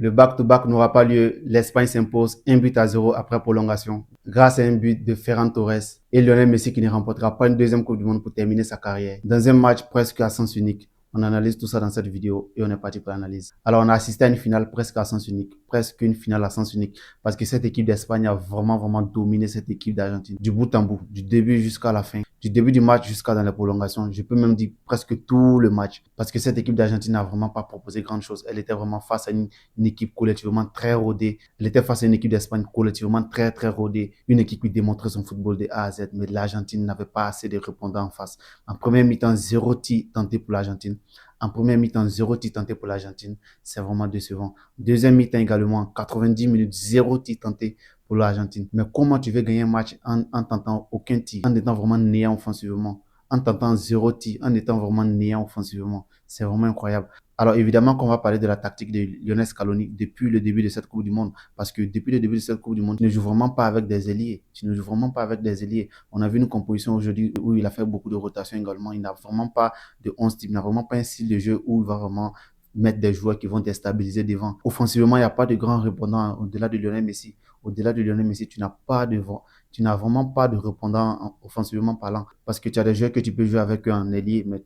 Le back-to-back n'aura pas lieu. L'Espagne s'impose 1-0 après prolongation grâce à un but de Ferran Torres et Lionel Messi qui ne remportera pas une deuxième Coupe du Monde pour terminer sa carrière. Dans un match presque à sens unique. On analyse tout ça dans cette vidéo et on est parti pour l'analyse. Alors, on a assisté à une finale presque à sens unique. Presque une finale à sens unique. Parce que cette équipe d'Espagne a vraiment dominé cette équipe d'Argentine. Du bout en bout. Du début jusqu'à la fin. Du début du match jusqu'à dans la prolongation. Je peux même dire presque tout le match. Parce que cette équipe d'Argentine n'a vraiment pas proposé grand chose. Elle était vraiment face à une équipe collectivement très rodée. Elle était face à une équipe d'Espagne collectivement très rodée. Une équipe qui démontrait son football de A à Z. Mais l'Argentine n'avait pas assez de répondants en face. En première mi-temps, 0 tir tenté pour l'Argentine. En première mi-temps, 0 tir tenté pour l'Argentine. C'est vraiment décevant. Deuxième mi-temps également, 90 minutes, 0 tir tenté pour l'Argentine. Mais comment tu veux gagner un match en tentant aucun tir, en étant vraiment néant offensivement, en tentant 0 tir, en étant vraiment néant offensivement? C'est vraiment incroyable. Alors évidemment qu'on va parler de la tactique de Lionel Scaloni depuis le début de cette Coupe du Monde. Parce que depuis le début de cette Coupe du Monde, tu ne joues vraiment pas avec des ailiers. Tu ne joues vraiment pas avec des ailiers. On a vu une composition aujourd'hui où il a fait beaucoup de rotation également. Il n'a vraiment pas de 11 type. Il n'a vraiment pas un style de jeu où il va vraiment mettre des joueurs qui vont déstabiliser devant. Offensivement, il n'y a pas de grand répondant au-delà de Lionel Messi. Au-delà de Lionel Messi, tu n'as vraiment pas de répondant offensivement parlant. Parce que tu as des joueurs que tu peux jouer avec eux en ailier, mais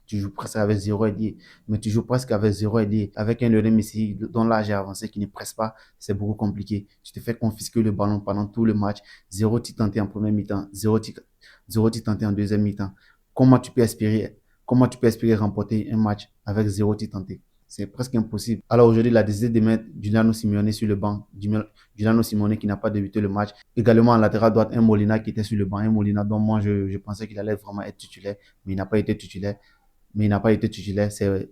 tu joues presque avec 0 ailier. Mais tu joues presque avec 0 ailier. Avec un Lionel Messi dont l'âge est avancé qui ne presse pas, c'est beaucoup compliqué. Tu te fais confisquer le ballon pendant tout le match. 0 tir tenté en première mi-temps, 0 tir tenté en deuxième mi-temps. Comment tu peux espérer remporter un match avec 0 tir tenté? C'est presque impossible. Alors aujourd'hui, il a décidé de mettre Giuliano Simeone sur le banc. Giuliano Simeone qui n'a pas débuté le match. Également en latéral droite, un Molina qui était sur le banc. Un Molina dont moi je pensais qu'il allait vraiment être titulaire, mais il n'a pas été titulaire. C'est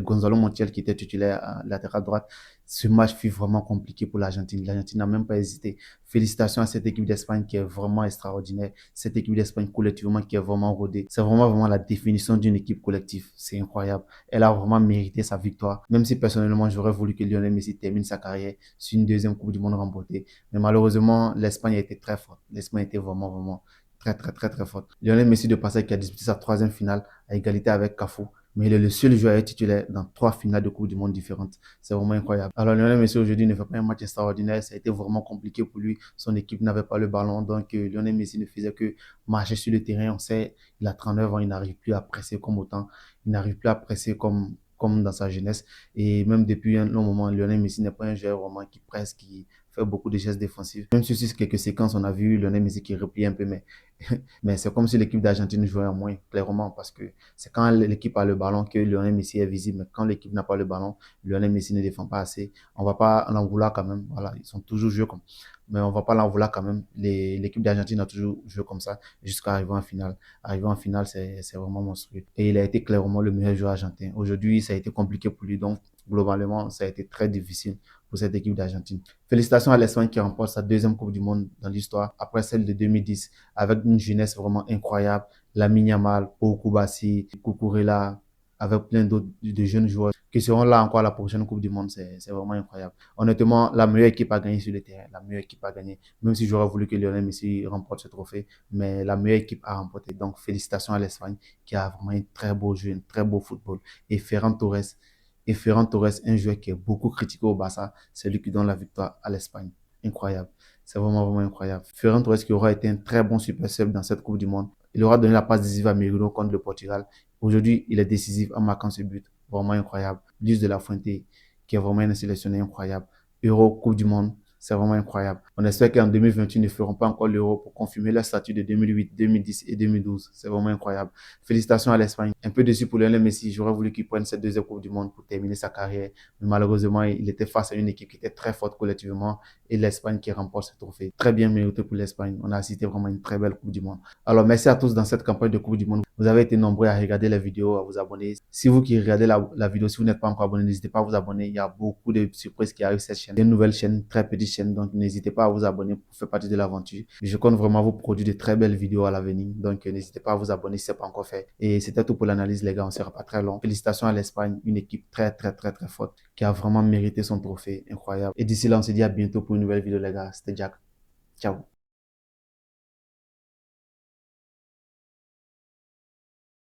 Gonzalo Montiel qui était titulaire à latéral droite. Ce match fut vraiment compliqué pour l'Argentine. L'Argentine n'a même pas hésité. Félicitations à cette équipe d'Espagne qui est vraiment extraordinaire. Cette équipe d'Espagne collectivement qui est vraiment rodée. C'est vraiment la définition d'une équipe collective. C'est incroyable. Elle a vraiment mérité sa victoire. Même si personnellement, j'aurais voulu que Lionel Messi termine sa carrière sur une deuxième Coupe du Monde remportée. Mais malheureusement, l'Espagne a été très forte. L'Espagne était vraiment très forte. Lionel Messi de passage qui a disputé sa troisième finale à égalité avec Cafu. Mais il est le seul joueur titulaire dans 3 finales de Coupe du Monde différentes. C'est vraiment incroyable. Alors Lionel Messi aujourd'hui ne fait pas un match extraordinaire. Ça a été vraiment compliqué pour lui. Son équipe n'avait pas le ballon. Donc Lionel Messi ne faisait que marcher sur le terrain. On sait, il a 39 ans, il n'arrive plus à presser comme autant. Il n'arrive plus à presser comme dans sa jeunesse. Et même depuis un long moment, Lionel Messi n'est pas un joueur vraiment qui presse, qui fait beaucoup de gestes défensifs. Même si sur quelques séquences, on a vu Lionel Messi qui replie un peu, mais c'est comme si l'équipe d'Argentine jouait à moins, clairement, parce que c'est quand l'équipe a le ballon que Lionel Messi est visible. Mais quand l'équipe n'a pas le ballon, Lionel Messi ne défend pas assez. On va pas l'en vouloir quand même. Voilà, ils sont toujours joués comme. Mais on va pas l'en vouloir quand même. L'équipe d'Argentine a toujours joué comme ça jusqu'à arriver en finale. Arriver en finale, c'est vraiment monstrueux. Et il a été clairement le meilleur joueur argentin. Aujourd'hui, ça a été compliqué pour lui. Donc, globalement, ça a été très difficile pour cette équipe d'Argentine. Félicitations à l'Espagne qui remporte sa deuxième Coupe du Monde dans l'histoire, après celle de 2010, avec une jeunesse vraiment incroyable. Lamine Yamal, Pau Kubasi, Cucurella, avec plein d'autres de jeunes joueurs qui seront là encore à la prochaine Coupe du Monde. C'est vraiment incroyable. Honnêtement, la meilleure équipe a gagné sur le terrain. La meilleure équipe a gagné. Même si j'aurais voulu que Lionel Messi remporte ce trophée, mais la meilleure équipe a remporté. Donc, félicitations à l'Espagne qui a vraiment un très beau jeu, un très beau football. Et Ferran Torres, un joueur qui est beaucoup critiqué au Barça, c'est lui qui donne la victoire à l'Espagne. Incroyable. C'est vraiment incroyable. Ferran Torres qui aura été un très bon super sub dans cette Coupe du Monde. Il aura donné la passe décisive à Merino contre le Portugal. Aujourd'hui, il est décisif en marquant ce but. Vraiment incroyable. Luis de la Fuente, qui est vraiment un sélectionné incroyable. Euro, Coupe du Monde, c'est vraiment incroyable. On espère qu'en 2028, ils ne feront pas encore l'Euro pour confirmer leur statut de 2008, 2010 et 2012. C'est vraiment incroyable. Félicitations à l'Espagne. Un peu déçu pour Lionel Messi. J'aurais voulu qu'il prenne cette deuxième Coupe du Monde pour terminer sa carrière. Mais malheureusement, il était face à une équipe qui était très forte collectivement et l'Espagne qui remporte ce trophée. Très bien mérité pour l'Espagne. On a assisté vraiment une très belle Coupe du Monde. Alors, merci à tous dans cette campagne de Coupe du Monde. Vous avez été nombreux à regarder la vidéo, à vous abonner. Si vous qui regardez la vidéo, si vous n'êtes pas encore abonné, n'hésitez pas à vous abonner. Il y a beaucoup de surprises qui arrivent sur cette chaîne. C'est une nouvelle chaîne, très petite chaîne, donc n'hésitez pas à vous abonner pour faire partie de l'aventure. Je compte vraiment vous produire de très belles vidéos à l'avenir, donc n'hésitez pas à vous abonner si ce n'est pas encore fait. Et c'était tout pour l'analyse, les gars, on ne sera pas très long. Félicitations à l'Espagne, une équipe très forte qui a vraiment mérité son trophée, incroyable. Et d'ici là, on se dit à bientôt pour une nouvelle vidéo, les gars. C'était Jack. Ciao.